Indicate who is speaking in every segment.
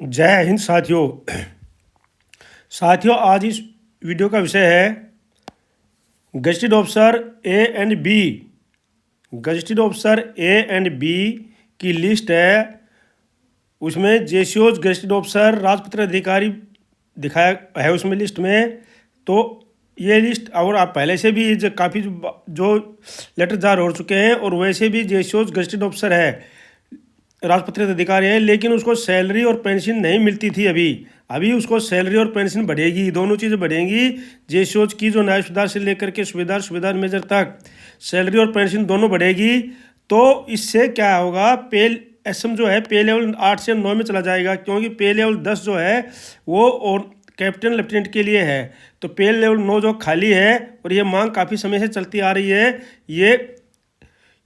Speaker 1: जय हिंद साथियों। आज इस वीडियो का विषय है gazetted officer A and B. Gazetted officer A and B की लिस्ट है। उसमें जेसीओज गजेटेड ऑफिसर राजपत्र अधिकारी दिखाया है उसमें लिस्ट में। तो ये लिस्ट और आप पहले से भी काफ़ी जो लेटर जारी हो चुके हैं और वैसे भी जेसीओज गजेटेड ऑफिसर है, राजपत्रित अधिकारी है, लेकिन उसको सैलरी और पेंशन नहीं मिलती थी। अभी उसको सैलरी और पेंशन बढ़ेगी, दोनों चीज़ें बढ़ेंगी। जेसीओज की जो न्याय सुधार से लेकर के सूबेदार मेजर तक सैलरी और पेंशन दोनों बढ़ेगी। तो इससे क्या होगा, पे एसएम जो है पे लेवल 8 से 9 में चला जाएगा, क्योंकि पे लेवल 10 जो है वो और कैप्टन लेफ्टिनेंट के लिए है। तो पे लेवल 9 जो खाली है, और ये मांग काफ़ी समय से चलती आ रही है। ये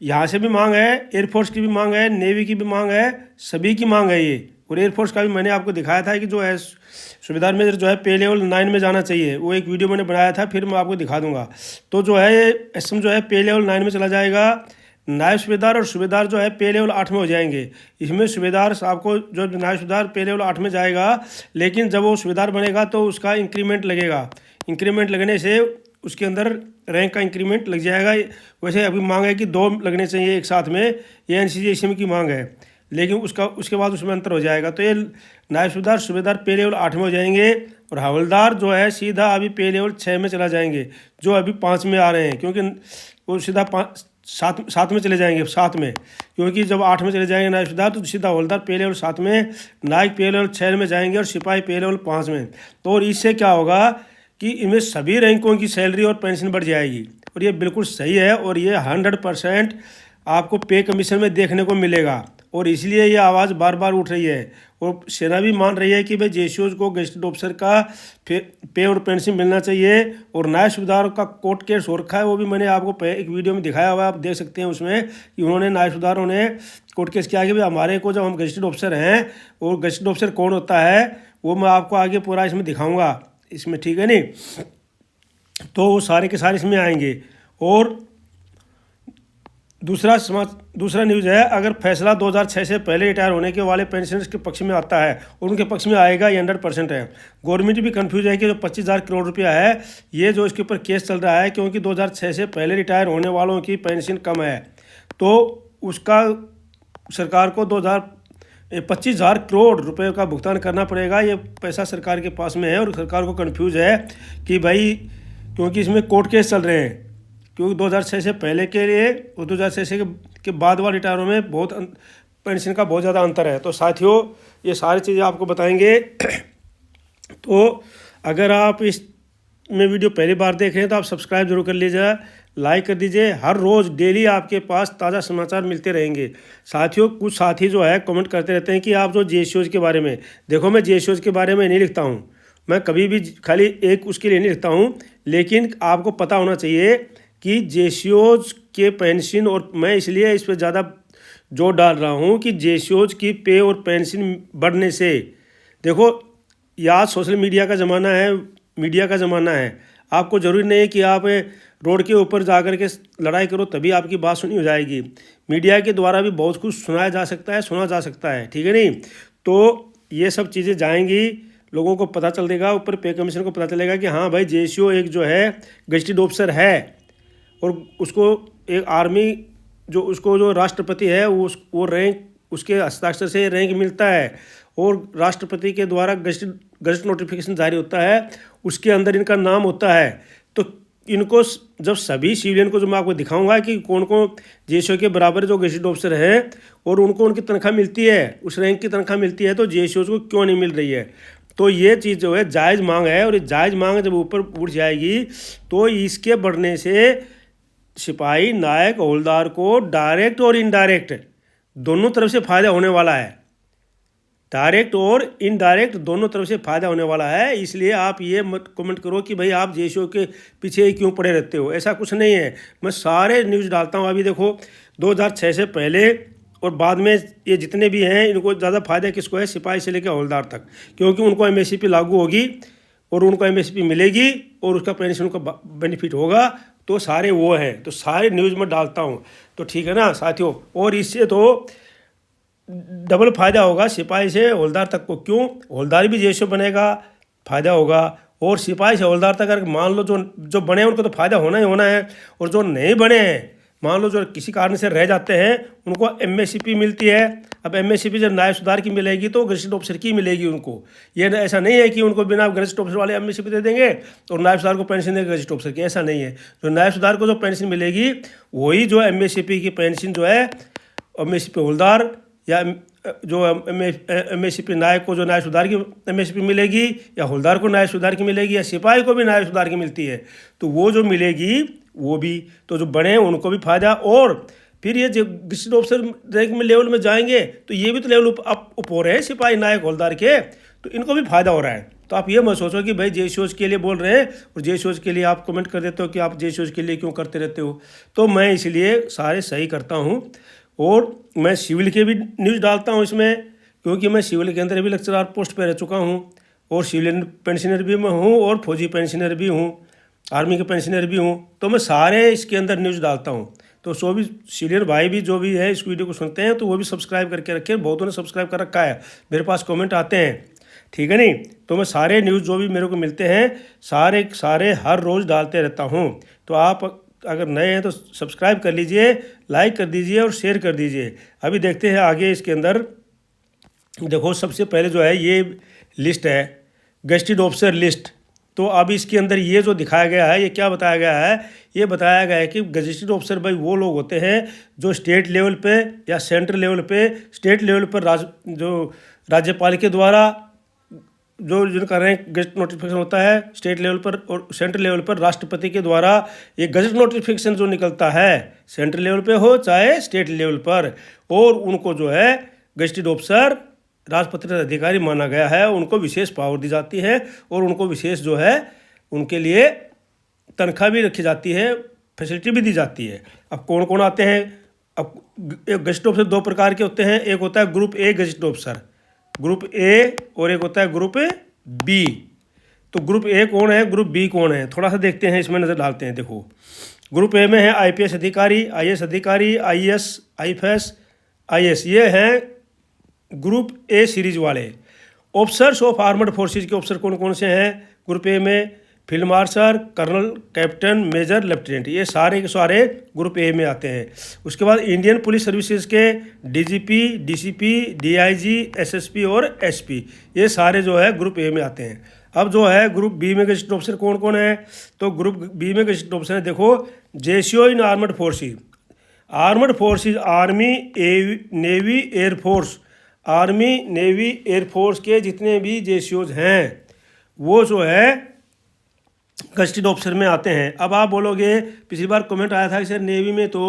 Speaker 1: यहाँ से भी मांग है, एयरफोर्स की भी मांग है, नेवी की भी मांग है, सभी की मांग है ये। और एयरफोर्स का भी मैंने आपको दिखाया था कि जो है सूबेदार मेजर जो है पे लेवल 9 में जाना चाहिए, वो एक वीडियो मैंने बनाया था, फिर मैं आपको दिखा दूंगा। तो जो है एसएम जो है पे लेवल 9 में चला जाएगा। नायब सूबेदार और सूबेदार जो है पे लेवल 8 में हो जाएंगे। इसमें सूबेदार साहब को जो नायब सूबेदार पे लेवल 8 में जाएगा, लेकिन जब वो सूबेदार बनेगा तो उसका इंक्रीमेंट लगेगा। इंक्रीमेंट लगने से उसके अंदर रैंक का इंक्रीमेंट लग जाएगा। वैसे अभी मांग है कि 2 लगने चाहिए एक साथ में, ये एनसीजीएसएम की मांग है, लेकिन उसके बाद उसमें अंतर हो जाएगा। तो ये नायब सूबेदार पे लेवल 8 में हो जाएंगे, और हवलदार जो है सीधा अभी पे लेवल 6 में चला जाएंगे, जो अभी 5 में आ रहे हैं, क्योंकि वो सीधा 7 में चले जाएंगे, 7 में, क्योंकि जब 8 में चले जाएंगे नायब सूबेदार तो सीधा हवलदार पे लेवल 7 में, नायक पे लेवल 6 में जाएंगे, और सिपाही पे लेवल 5 में। तो और इससे क्या होगा कि इनमें सभी रैंकों की सैलरी और पेंशन बढ़ जाएगी, और ये बिल्कुल सही है। और ये 100% आपको पे कमीशन में देखने को मिलेगा, और इसलिए ये आवाज़ बार बार उठ रही है। और सेना भी मान रही है कि भाई जेसीओज को गजेटेड ऑफिसर का पे और पेंशन मिलना चाहिए। और नायब सूबेदार का कोर्ट केस हो रखा है, वो भी मैंने आपको एक वीडियो में दिखाया हुआ है, आप देख सकते हैं उसमें कि उन्होंने नायब सूबेदारों ने कोर्ट केस किया कि भाई हमारे को, जब हम गजेटेड ऑफिसर हैं, और गजेटेड ऑफिसर कौन होता है वो मैं आपको आगे पूरा इसमें दिखाऊँगा इसमें, ठीक है नहीं। तो वो सारे के सारे इसमें आएंगे। और दूसरा न्यूज़ है, अगर फैसला 2006 से पहले रिटायर होने के वाले पेंशनर्स के पक्ष में आता है और उनके पक्ष में आएगा, ये 100% है। गवर्नमेंट भी कंफ्यूज है कि जो 25,000 करोड़ रुपया है, ये जो इसके ऊपर केस चल रहा है, क्योंकि 2006 से पहले रिटायर होने वालों की पेंशन कम है, तो उसका सरकार को 25,000 करोड़ रुपए का भुगतान करना पड़ेगा। ये पैसा सरकार के पास में है, और सरकार को कंफ्यूज है कि भाई, क्योंकि इसमें कोर्ट केस चल रहे हैं, क्योंकि 2006 से पहले के लिए और 2006 के बाद वाले रिटायरों में पेंशन का बहुत ज़्यादा अंतर है। तो साथियों, ये सारी चीज़ें आपको बताएंगे। तो अगर आप इस में वीडियो पहली बार देख रहे हैं तो आप सब्सक्राइब जरूर कर लीजिए, लाइक कर दीजिए। हर रोज़ डेली आपके पास ताज़ा समाचार मिलते रहेंगे। साथियों, कुछ साथी जो है कमेंट करते रहते हैं कि आप जो जेसीओज के बारे में, देखो मैं जेसीओज के बारे में नहीं लिखता हूँ, मैं कभी भी खाली एक उसके लिए नहीं लिखता हूँ, लेकिन आपको पता होना चाहिए कि जेसीओज के पेंशन, और मैं इसलिए इस पर ज़्यादा जोर डाल रहा हूँ कि जेसीओज की पे और पेंशन बढ़ने से, देखो या सोशल मीडिया का ज़माना है, मीडिया का ज़माना है, आपको ज़रूरी नहीं है कि आप रोड के ऊपर जा कर के लड़ाई करो तभी आपकी बात सुनी हो जाएगी। मीडिया के द्वारा भी बहुत कुछ सुनाया जा सकता है, सुना जा सकता है, ठीक है नहीं। तो ये सब चीज़ें जाएंगी, लोगों को पता चल देगा, ऊपर पे कमीशन को पता चलेगा कि हाँ भाई, जेसीओ एक जो है गजेटेड ऑफिसर है, और उसको एक आर्मी जो राष्ट्रपति है वो रैंक, उसके हस्ताक्षर से रैंक मिलता है, और राष्ट्रपति के द्वारा गजट नोटिफिकेशन जारी होता है, उसके अंदर इनका नाम होता है। तो इनको जब सभी सिविलियन को, जो मैं आपको दिखाऊंगा कि कौन कौन जेसीओ के बराबर जो गजेटेड ऑफिसर हैं, और उनको उनकी तनख्वाह मिलती है, उस रैंक की तनख्वाह मिलती है, तो जेसीओ को क्यों नहीं मिल रही है। तो ये चीज़ जो है जायज़ मांग है, और ये जायज़ मांग जब ऊपर उठ जाएगी तो इसके बढ़ने से सिपाही, नायक, हवलदार को डायरेक्ट और इनडायरेक्ट दोनों तरफ से फ़ायदा होने वाला है। डायरेक्ट और इनडायरेक्ट दोनों तरफ से फ़ायदा होने वाला है। इसलिए आप ये मत कमेंट करो कि भाई आप जेसीओ के पीछे क्यों पड़े रहते हो, ऐसा कुछ नहीं है। मैं सारे न्यूज़ डालता हूँ। अभी देखो 2006 से पहले और बाद में ये जितने भी हैं, इनको ज़्यादा फ़ायदा किसको है, सिपाही से लेकर हवलदार तक, क्योंकि उनको एमएसपी लागू होगी और उनको एमएसपी मिलेगी और उसका पेंशन का बेनिफिट होगा। तो सारे वो हैं, तो सारे न्यूज़ में डालता हूँ। तो ठीक है ना साथियों। और इससे तो डबल फायदा होगा सिपाही से हवलदार तक को। क्यों? हवलदार भी जेसीओ बनेगा, फायदा होगा, और सिपाही से हवलदार तक अगर मान लो जो जो बने उनको तो फायदा होना ही होना है, और जो नहीं बने हैं मान लो जो किसी कारण से रह जाते हैं उनको एमएससीपी मिलती है। अब एमएससीपी जब नायब सुधार की मिलेगी तो गजेटेड ऑफिसर की मिलेगी उनको। ये ऐसा नहीं है कि उनको बिना गजेटेड ऑफिसर वाले एमएससीपी दे देंगे और नायब सुधार को पेंशन देंगे गजेटेड ऑफिसर की, ऐसा नहीं है। जो नायब सुधार को जो पेंशन मिलेगी वही जो एमएससीपी की पेंशन जो है एमएससीपी हवलदार या जो एमएससीपी नायक को जो नायब सुधार की एमएससीपी मिलेगी, या हवलदार को नायब सुधार की मिलेगी, या सिपाही को भी नायब सुधार की मिलती है। तो वो जो मिलेगी वो भी, तो जो बड़े हैं उनको भी फायदा। और फिर ये जो गजेटेड ऑफिसर रैंक में लेवल में जाएंगे तो ये भी तो लेवल अप हो रहे हैं सिपाही नायक हवलदार के, तो इनको भी फायदा हो रहा है। तो आप ये मत सोचो कि भाई जेसीओज के लिए बोल रहे हैं और जेसीओज के लिए आप कमेंट कर देते हो कि आप जेसीओज के लिए क्यों करते रहते हो। तो मैं इसलिए सारे सही करता हूँ, और मैं सिविल के भी न्यूज़ डालता हूँ इसमें, क्योंकि मैं सिविल के अंदर भी लेक्चरर पोस्ट पे रह चुका हूँ, और सिविलियन पेंशनर भी मैं हूँ, और फौजी पेंशनर भी हूँ, आर्मी के पेंशनर भी हूँ। तो मैं सारे इसके अंदर न्यूज़ डालता हूँ। तो सो भी सीनियर भाई भी जो भी है इस वीडियो को सुनते हैं तो वो भी सब्सक्राइब करके रखें। बहुतों ने सब्सक्राइब कर रखा है, मेरे पास कमेंट आते हैं, ठीक है नहीं। तो मैं सारे न्यूज़ जो भी मेरे को मिलते हैं सारे हर रोज़ डालते रहता हूँ। तो आप अगर नए हैं तो सब्सक्राइब कर लीजिए, लाइक कर दीजिए और शेयर कर दीजिए। अभी देखते हैं आगे इसके अंदर। देखो सबसे पहले जो है ये लिस्ट है गजेटेड ऑफिसर लिस्ट। तो अब इसके अंदर ये जो दिखाया गया है ये क्या बताया गया है, ये बताया गया है कि गजेटेड ऑफिसर भाई वो लोग होते हैं जो स्टेट लेवल पे या सेंट्रल लेवल पे, स्टेट लेवल पर जो राज्यपाल के द्वारा जो जिनका रैंक गजट नोटिफिकेशन होता है स्टेट लेवल पर, और सेंट्रल लेवल पर राष्ट्रपति के द्वारा ये गजट नोटिफिकेशन जो निकलता है सेंट्रल लेवल पे हो चाहे स्टेट लेवल पर, और उनको जो है गजेटेड ऑफिसर राजपत्रित अधिकारी माना गया है। उनको विशेष पावर दी जाती है और उनको विशेष जो है उनके लिए तनख्वाह भी रखी जाती है, फैसिलिटी भी दी जाती है। अब कौन कौन आते हैं? अब गजेटेड ऑफिसर दो प्रकार के होते हैं, एक होता है group A gazetted officer, group A, और एक होता है ग्रुप बी। तो ग्रुप ए कौन है, ग्रुप बी कौन है, थोड़ा सा देखते हैं, इसमें नज़र डालते हैं। देखो ग्रुप ए में है आईपीएस अधिकारी, आईएएस अधिकारी, आईएएस, आईएफएस, आईएएस, ये हैं ग्रुप ए सीरीज वाले। ऑफिसर्स ऑफ आर्मड फोर्सेज के ऑफिसर कौन कौन से हैं ग्रुप ए में? Field marshal, colonel, captain, major, lieutenant, ये सारे के सारे ग्रुप ए में आते हैं। उसके बाद इंडियन पुलिस सर्विसेज के डीजीपी, डीसीपी, डीआईजी, एसएसपी और एसपी, ये सारे जो है ग्रुप ए में आते हैं। अब जो है ग्रुप बी में गजेटेड ऑफिसर कौन कौन है? तो ग्रुप बी में गजेटेड ऑफिसर है, देखो JCO in armed forces, armed forces army, navy, air force, army, navy, air force के जितने भी जेसीओज हैं वो जो है गजेटेड ऑफिसर में आते हैं। अब आप बोलोगे पिछली बार कमेंट आया था कि सर नेवी में तो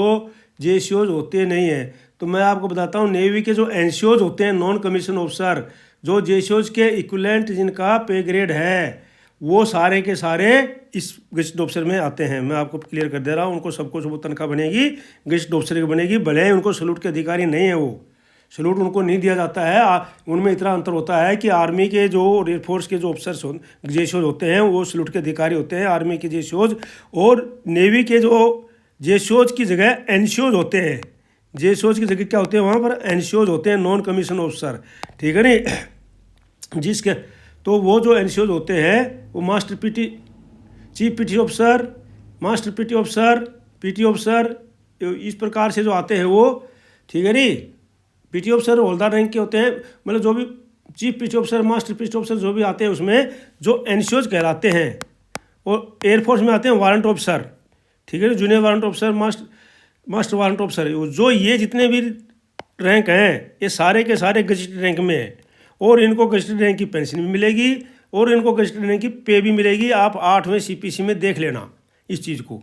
Speaker 1: जेसीओज होते नहीं हैं, तो मैं आपको बताता हूँ नेवी के जो एनसीओज होते हैं नॉन कमीशन ऑफिसर, जो जेसीओज के इक्विवेलेंट जिनका पे ग्रेड है वो सारे के सारे इस गजेटेड ऑफिसर में आते हैं। मैं आपको क्लियर कर दे रहा हूँ, उनको सबको सब तनख्वाह बनेगी गजेटेड ऑफिसर की बनेगी, भले ही उनको सैल्यूट के अधिकारी नहीं है, वो सैल्यूट उनको नहीं दिया जाता है। उनमें इतना अंतर होता है कि आर्मी के जो एयरफोर्स के जो ऑफिसर्स जेसीओज होते हैं वो सैल्यूट के अधिकारी होते हैं आर्मी के जेसीओज, और नेवी के जो जेसीओज की जगह एनसीओज होते हैं, जेसीओज की जगह क्या होते हैं वहाँ पर एनसीओज होते हैं, नॉन कमीशन ऑफिसर, ठीक है नहीं। जिसके तो वो जो एनसीओज होते हैं वो master PT, chief PT officer, master PT officer, PT officer, इस प्रकार से जो आते हैं वो, ठीक है नहीं। पीटी ऑफिसर हवलदार रैंक के होते हैं, मतलब जो भी chief PT officer, master PT officer जो भी आते हैं उसमें जो एनसीओज कहलाते हैं। और एयरफोर्स में आते हैं वारंट ऑफिसर, ठीक है, junior warrant officer, master warrant officer, जो ये जितने भी रैंक हैं ये सारे के सारे गजेटेड रैंक में है, और इनको गजेटेड रैंक की पेंशन भी मिलेगी और इनको गजेटेड रैंक की पे भी मिलेगी। आप 8वें सीपीसी में देख लेना इस चीज़ को,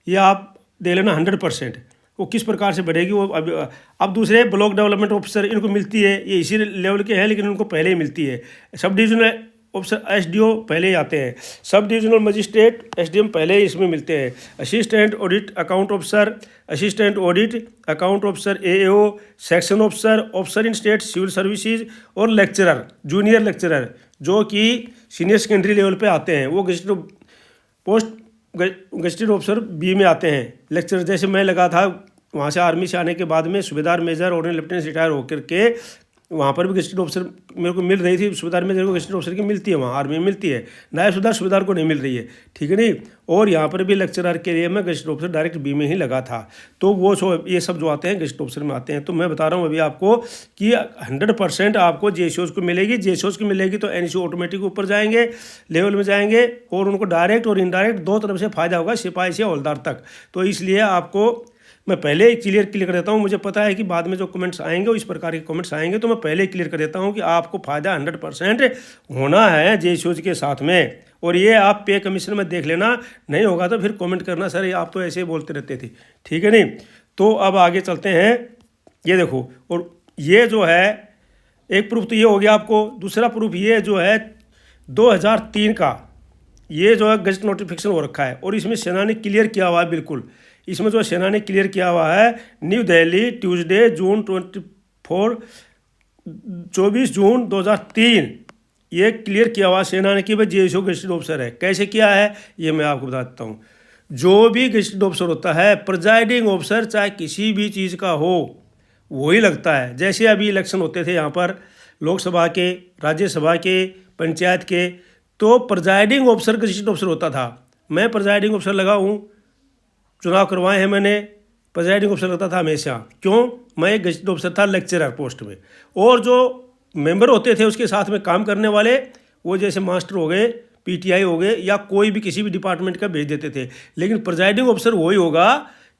Speaker 1: ये आप देख लेना 100%। वो किस प्रकार से बढ़ेगी वो अब दूसरे ब्लॉक डेवलपमेंट ऑफिसर इनको मिलती है, ये इसी लेवल के हैं लेकिन उनको पहले ही मिलती है। सब डिविजनल ऑफिसर एसडीओ पहले ही आते हैं, सब डिविजनल मजिस्ट्रेट एसडीएम पहले ही इसमें मिलते हैं। Assistant audit account officer, assistant audit account officer, AAO, section officer, officer in state civil services, और लेक्चरर, जूनियर लेक्चरर जो कि सीनियर सेकेंडरी लेवल पे आते हैं, वो गजेटेड ऑफिसर बी में आते हैं। लेक्चरर जैसे मैं लगा था वहाँ से आर्मी से आने के बाद में सूबेदार मेजर और लेफ्टिनेंट रिटायर होकर के वहाँ पर भी गेजेटेड ऑफिसर मेरे को मिल रही थी। सूबेदार मेजर को गेजेटेड ऑफिसर की मिलती है, वहाँ आर्मी में मिलती है। नायब सूबेदार को नहीं मिल रही है, ठीक है नहीं। और यहाँ पर भी लेक्चरर के लिए मैं गेजेटेड ऑफिसर डायरेक्ट बी में ही लगा था। तो वो ये सब जो आते हैं गेजेटेड ऑफिसर में आते हैं। तो मैं बता रहा हूँ अभी आपको कि 100% आपको जेसीओज को मिलेगी। जेसीओज की मिलेगी तो एनएससी ऑटोमेटिक ऊपर जाएंगे, लेवल में जाएंगे, और उनको डायरेक्ट और इनडायरेक्ट दो तरफ से फ़ायदा होगा, सिपाही से हवलदार तक। तो इसलिए आपको मैं पहले ही क्लियर कर देता हूँ। मुझे पता है कि बाद में जो कमेंट्स आएंगे वो इस प्रकार के कमेंट्स आएंगे, तो मैं पहले ही क्लियर कर देता हूँ कि आपको फ़ायदा 100% होना है जेसीओज के साथ में। और ये आप पे कमीशन में देख लेना, नहीं होगा तो फिर कमेंट करना सर ये आप तो ऐसे ही बोलते रहते थे, ठीक है नहीं। तो अब आगे चलते हैं। ये देखो, और ये जो है एक प्रूफ तो ये हो गया आपको। दूसरा प्रूफ ये जो है 2003 का, ये जो है गजट नोटिफिकेशन हो रखा है, और इसमें सेना ने क्लियर किया हुआ है बिल्कुल। इसमें जो सेना ने क्लियर किया हुआ है, न्यू दिल्ली ट्यूसडे जून 24 जून 2003, ये क्लियर किया हुआ सेना ने कि भाई जेसीओ गेजेटेड ऑफिसर है। कैसे किया है ये मैं आपको बता देता हूँ। जो भी गेजेटेड ऑफिसर होता है, प्रिजाइडिंग ऑफिसर चाहे किसी भी चीज़ का हो, वही लगता है। जैसे अभी इलेक्शन होते थे यहाँ पर लोकसभा के, राज्यसभा के, पंचायत के, तो प्रिजाइडिंग ऑफिसर गेजेटेड ऑफिसर होता था। मैं प्रिजाइडिंग ऑफिसर लगा हूँ, चुनाव करवाए हैं मैंने, प्रिजाइडिंग ऑफिसर लगता था हमेशा। क्यों? मैं एक गेजेटेड ऑफिसर था लेक्चरर पोस्ट में, और जो मेंबर होते थे उसके साथ में काम करने वाले, वो जैसे मास्टर हो गए, पीटीआई हो गए, या कोई भी किसी भी डिपार्टमेंट का भेज देते थे। लेकिन प्रिजाइडिंग ऑफिसर वही होगा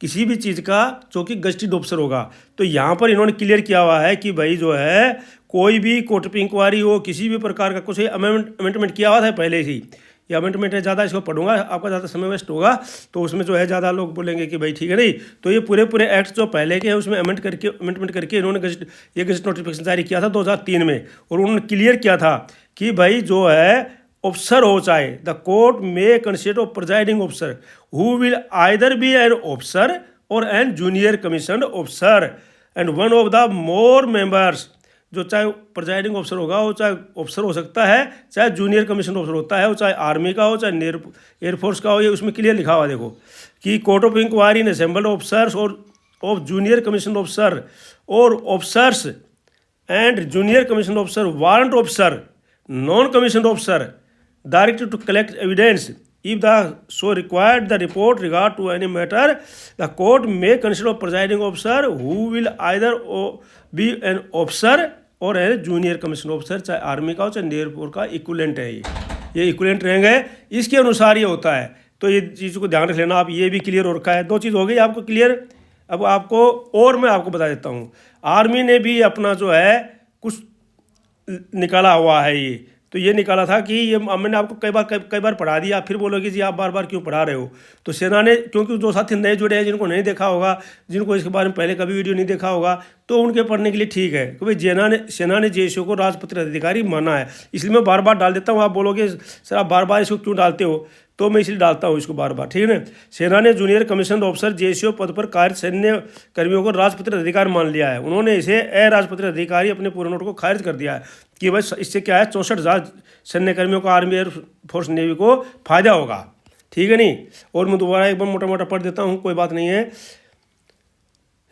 Speaker 1: किसी भी चीज़ का जो कि गेजेटेड ऑफिसर होगा। तो यहाँ पर इन्होंने क्लियर किया हुआ है कि भाई जो है कोई भी कोर्ट ऑफ इंक्वायरी हो, किसी भी प्रकार का कुछ अमेंडमेंट किया हुआ था पहले ही। ये अमेंडमेंट है, ज़्यादा इसको पढ़ूंगा आपका ज़्यादा समय वेस्ट होगा, तो उसमें जो है ज़्यादा लोग बोलेंगे कि भाई ठीक है नहीं। तो ये पूरे एक्ट जो पहले के हैं उसमें अमेंडमेंट करके इन्होंने ये गेजेट नोटिफिकेशन जारी किया था 2003 में। और उन्होंने क्लियर किया था कि भाई जो है ऑफिसर हो चाहे, the court may consider of presiding officer who will either be an officer or an junior commission officer and one of the more members. जो चाहे प्रिजाइडिंग ऑफिसर होगा वो चाहे ऑफिसर हो सकता है, चाहे जूनियर कमीशन ऑफिसर होता है, वो चाहे आर्मी का हो, चाहे एयरफोर्स का हो। ये उसमें क्लियर लिखा हुआ देखो कि court of inquiry in assembled officers और ऑफ जूनियर कमीशन ऑफिसर और officers and junior commission officer, warrant officer, non commission officer directed to collect evidence if the so required the report regard to any matter, the court may consider presiding officer who will either be an officer और है junior commission officer, चाहे army का हो चाहे air force का, equivalent है ये equivalent रहेंगे, इसके अनुसार ये होता है। तो ये चीज़ को ध्यान रख लेना आप। ये भी क्लियर हो रखा है, दो चीज़ हो गई आपको क्लियर। अब आपको और मैं आपको बता देता हूँ, आर्मी ने भी अपना जो है कुछ निकाला हुआ है। ये तो ये निकाला था कि ये मैंने आपको कई बार पढ़ा दिया, फिर बोलोगे जी आप बार बार क्यों पढ़ा रहे हो। तो सेना ने, क्योंकि जो साथी नए जुड़े हैं जिनको नहीं देखा होगा, जिनको इसके बारे में पहले कभी वीडियो नहीं देखा होगा, तो उनके पढ़ने के लिए ठीक है कि भाई सेना ने जेसीओ को राजपत्रित अधिकारी माना है। इसलिए मैं बार बार डाल देता हूँ। आप बोलोगे सर आप बार बार इसको क्यों डालते हो, तो मैं इसलिए डालता हूँ इसको बार बार, ठीक है ना। सेना ने जूनियर कमीशन ऑफिसर जेसीओ पद पर कार्य सैन्य कर्मियों को राजपत्रित अधिकार मान लिया है। उन्होंने इसे अराजपत्रित अधिकारी अपने पूरे नोट को खारिज कर दिया है कि भाई इससे क्या है 64,000 सैन्य कर्मियों को, आर्मी एयर फोर्स नेवी को फायदा होगा, ठीक है नहीं। और मैं दोबारा एक बार मोटा मोटा पढ़ देता हूँ, कोई बात नहीं है।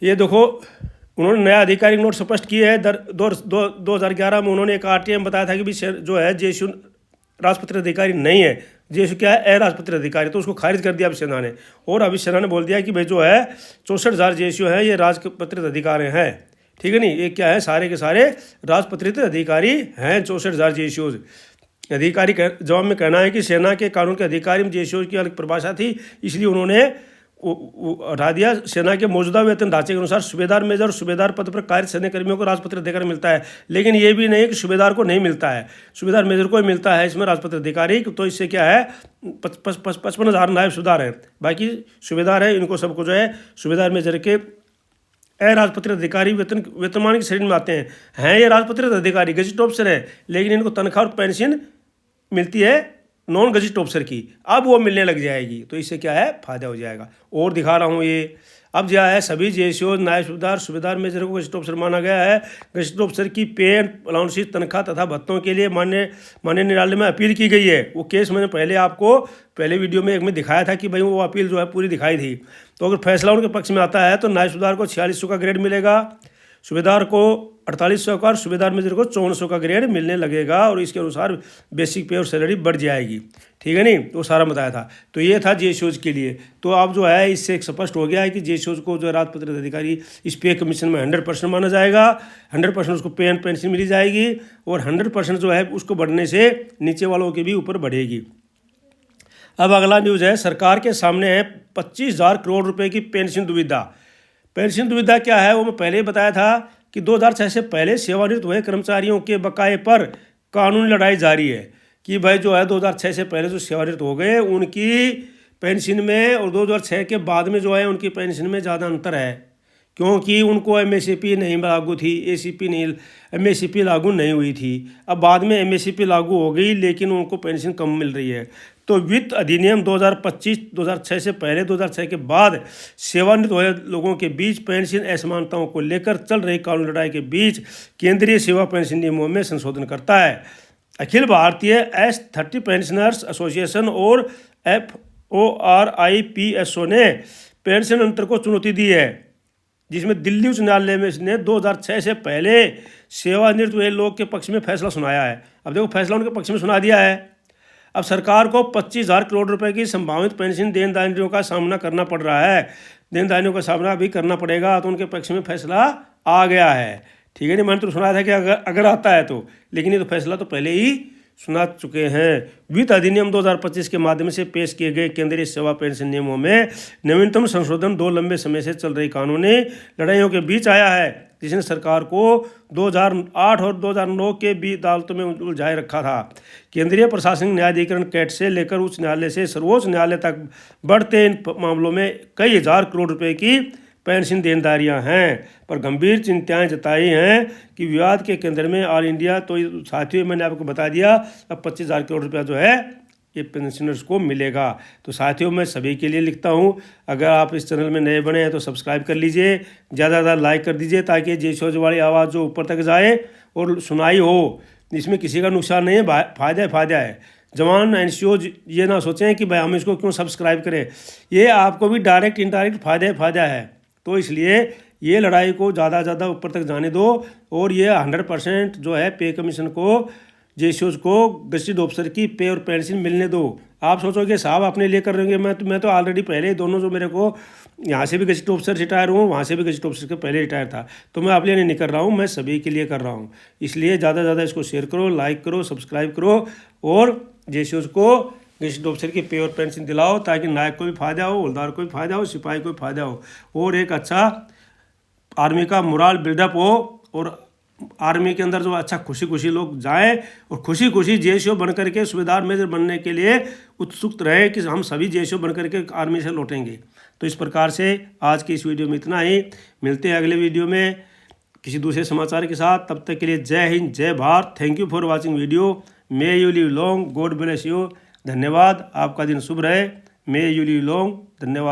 Speaker 1: ये देखो उन्होंने नया आधिकारिक नोट स्पष्ट किए है। 2011 में उन्होंने एक आरटीएम बताया था कि भी जो है जेसीओ राजपत्रित अधिकारी नहीं है, जेसीओ क्या है अराजपत्रित अधिकारी, तो उसको खारिज कर दिया अभी सेना ने। और अभी सेना ने बोल दिया कि भाई जो है 64,000 जेसीओ है ये राजपत्रित अधिकारी हैं, ठीक है नहीं। ये क्या है, सारे के सारे राजपत्रित अधिकारी हैं 64,000 जेसीओ अधिकारी। जवाब में कहना है कि सेना के कानून के अधिकारी में जेसीओ की अलग परिभाषा थी, इसलिए उन्होंने हटा दिया। सेना के मौजूदा वेतन ढांचे के अनुसार सूबेदार मेजर और सूबेदार पद पर कार्य सैन्य कर्मियों को राजपत्रित अधिकारी मिलता है, लेकिन ये भी नहीं कि सूबेदार को नहीं मिलता है, सूबेदार मेजर को ही मिलता है इसमें राजपत्रित अधिकारी। तो इससे क्या है 55,000 नायब सूबेदार हैं, बाकी सूबेदार हैं, इनको सबको जो है सूबेदार मेजर के अराजपत्रित अधिकारी वेतनमान की श्रेणी में आते हैं। ये राजपत्रित अधिकारी गेजेट ऑफिसर है, लेकिन इनको तनख्वाह और पेंशन मिलती है नॉन गेजेट ऑफिसर की, अब वो मिलने लग जाएगी। तो इससे क्या है फायदा हो जाएगा। और दिखा रहा हूँ ये अब जो है सभी जेएसओ, नायब सूबेदार, सूबेदार मेजर को गजेटेड ऑफिसर माना गया है। गजेटेड ऑफिसर की पे एंड अलाउंसेस, तनख्वाह तथा भत्तों के लिए माननीय न्यायालय में अपील की गई है। वो केस मैंने पहले आपको पहले वीडियो में एक में दिखाया था कि भाई वो अपील जो है पूरी दिखाई थी। तो अगर फैसला उनके पक्ष में आता है तो नायब सूबेदार को 4600 का ग्रेड मिलेगा, सूबेदार को 4800 का और सूबेदार मेजर को 5400 का ग्रेड मिलने लगेगा और इसके अनुसार बेसिक पे और सैलरी बढ़ जाएगी। ठीक है नहीं, तो सारा बताया था। तो ये था जेएसओज के लिए। तो अब जो है इससे एक स्पष्ट हो गया है कि जेएसओज को जो राजपत्रित अधिकारी इस पे कमीशन में 100% माना जाएगा, 100% उसको पे एंड पेंशन मिली जाएगी और 100% जो है उसको बढ़ने से नीचे वालों के भी ऊपर बढ़ेगी। अब अगला न्यूज़ है, सरकार के सामने है 25,000 करोड़ रुपए की पेंशन दुविधा। पेंशन दुविधा क्या है वो मैं पहले ही बताया था कि 2006 से पहले सेवानिवृत्त हुए कर्मचारियों के बकाये पर कानूनी लड़ाई जारी है कि भाई जो है 2006 से पहले जो सेवानिवृत्त हो गए उनकी पेंशन में और 2006 के बाद में जो है उनकी पेंशन में ज़्यादा अंतर है, क्योंकि उनको एमएसपी नहीं लागू थी, एसीपी नहीं, एमएसपी लागू नहीं हुई थी। अब बाद में एमएसपी लागू हो गई लेकिन उनको पेंशन कम मिल रही है। तो वित्त अधिनियम 2025 2006 से पहले 2006 के बाद सेवानिवृत्त हुए लोगों के बीच पेंशन असमानताओं को लेकर चल रही कानूनी लड़ाई के बीच केंद्रीय सेवा पेंशन नियमों में संशोधन करता है। Akhil Bharatiya S30 pensioners association और FORIPSO ने पेंशन अंतर को चुनौती दी है, जिसमें दिल्ली उच्च न्यायालय में इसने 2006 से पहले सेवानिवृत्त हुए लोग के पक्ष में फैसला सुनाया है। अब देखो फैसला उनके पक्ष में सुना दिया है। अब सरकार को 25,000 करोड़ रुपए की संभावित पेंशन देनदारियों का सामना करना पड़ रहा है, देनदारियों का सामना भी करना पड़ेगा, तो उनके पक्ष में फैसला आ गया है। ठीक है नहीं, मैंने तो सुना था कि अगर आता है तो, लेकिन ये तो फैसला तो पहले ही सुना चुके हैं। वित्त अधिनियम 2025 के माध्यम से पेश किए गए केंद्रीय सेवा पेंशन नियमों में नवीनतम संशोधन 2 लंबे समय से चल रही कानूनी लड़ाइयों के बीच आया है, जिसने सरकार को 2008 और 2009 के बीच अदालतों में उलझाए रखा था। केंद्रीय प्रशासनिक न्यायाधिकरण कैट से लेकर उच्च न्यायालय से सर्वोच्च न्यायालय तक बढ़ते इन मामलों में कई हजार करोड़ रुपए की पेंशन देनदारियां हैं, पर गंभीर चिंताएं जताई हैं कि विवाद के केंद्र में ऑल इंडिया। तो साथियों मैंने आपको बता दिया अब 25,000 करोड़ रुपया जो है ये पेंशनर्स को मिलेगा। तो साथियों मैं सभी के लिए लिखता हूँ, अगर आप इस चैनल में नए बने हैं तो सब्सक्राइब कर लीजिए, ज़्यादा ज़्यादा लाइक कर दीजिए ताकि जेएसओज वाली आवाज़ जो ऊपर तक जाए और सुनाई हो। इसमें किसी का नुकसान नहीं है, फ़ायदा है। जवान एनजीओज ये ना सोचें कि भाई हम इसको क्यों सब्सक्राइब करें, ये आपको भी डायरेक्ट इनडायरेक्ट फ़ायदा है। तो इसलिए ये लड़ाई को ज़्यादा ज़्यादा ऊपर तक जाने दो और ये 100% जो है पे कमीशन को जेएसओज को गजेटेड ऑफिसर की पे और पेंशन मिलने दो। आप सोचोगे साहब अपने लिए कर रहे होंगे, मैं तो ऑलरेडी पहले दोनों जो मेरे को यहाँ से भी गजेटेड ऑफिसर रिटायर हूँ, वहाँ से भी गजेटेड ऑफिसर के पहले रिटायर था, तो मैं अपने लिए नहीं कर रहा हूँ, मैं सभी के लिए कर रहा हूँ। इसलिए ज़्यादा से ज़्यादा इसको शेयर करो, लाइक करो, सब्सक्राइब करो और जेएसओज को गजेटेड ऑफिसर की पे और पेंशन दिलाओ ताकि नायक को भी फायदा हो, हवलदार को भी फायदा हो, सिपाही को भी फायदा हो और एक अच्छा आर्मी का मोरल बिल्डअप हो और आर्मी के अंदर जो अच्छा खुशी लोग जाएं और खुशी जेएसओ बन करके सूबेदार मेजर बनने के लिए उत्सुक रहे कि हम सभी जेएसओ बन करके आर्मी से लौटेंगे। तो इस प्रकार से आज की इस वीडियो में इतना ही, मिलते हैं अगले वीडियो में किसी दूसरे समाचार के साथ। तब तक के लिए जय हिंद, जय Bharat. Thank you for watching video. May you live long, God bless you. धन्यवाद, आपका दिन शुभ रहे। मे यू लिव लॉन्ग, धन्यवाद।